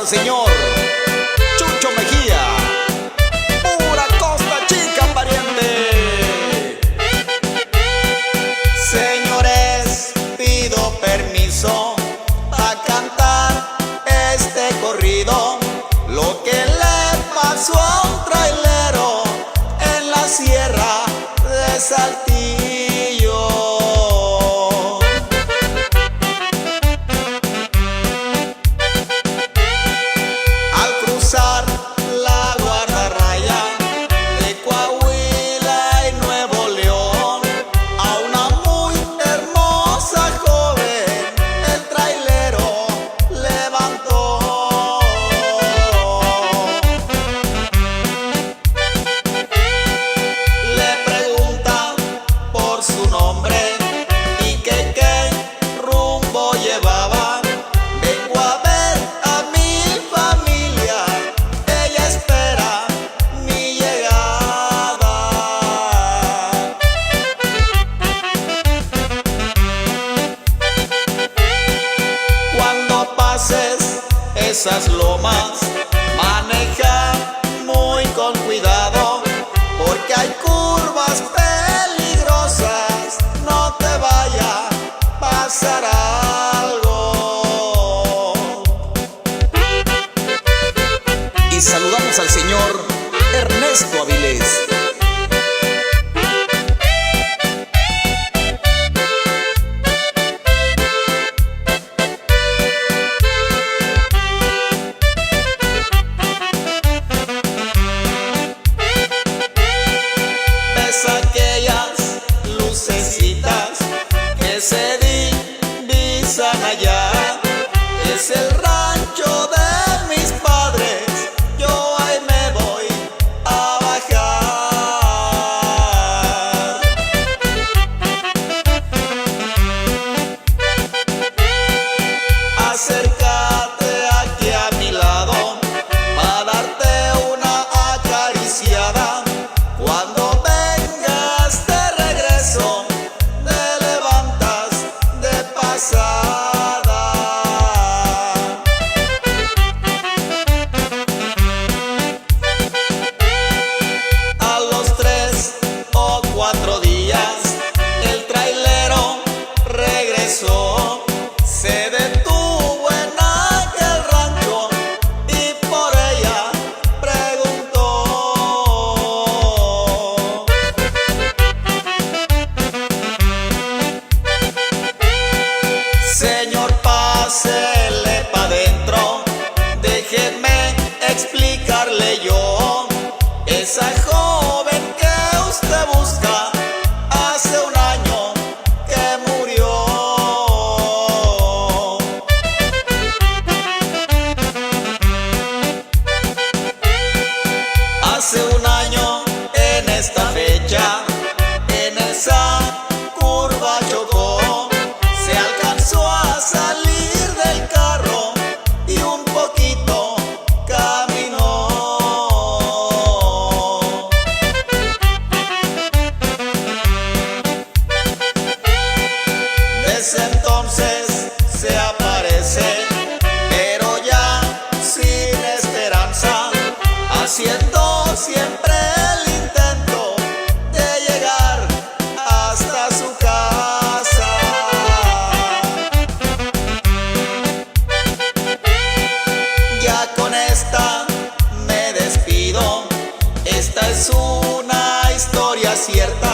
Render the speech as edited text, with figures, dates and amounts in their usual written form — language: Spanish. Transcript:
al señor Chucho Mejía, pura Costa Chica, pariente. Señores, pido permiso a cantar este corrido, lo que le pasó a un trailero en la sierra de Saltillo. La guardarraya de Coahuila y Nuevo León, a una muy hermosa joven el trailero levantó. Le preguntan por su nombre y que qué rumbo llevaba. Vengo a ver a mi familia, espera mi llegada. Cuando pases esas lomas, maneja muy con cuidado, porque hay curvas peligrosas, no te vaya a pasar algo. Y saludamos al señor Ernesto Avilés. Ves aquellas lucecitas que se divisan allá, es el rancho de mis padres. Yo ahí me voy a bajar. Acércate aquí a mi lado para darte una acariciada. Cuando vengas de regreso, te levantas de pasada. A los 3 o 4 días el trailero regresó, se detuvo en aquel rancho y por ella preguntó. Señor, pásele pa' dentro, déjeme explicarle yo. Esa joven que usted busca hace un año que murió. Hace un año en esta fecha, en esa curva chocó, se alcanzó a salir del carro y un poquito caminó. Desde entonces se aparece, pero ya sin esperanza, haciendo siempre el intento de llegar hasta su casa. Ya con esta me despido, esta es una historia cierta.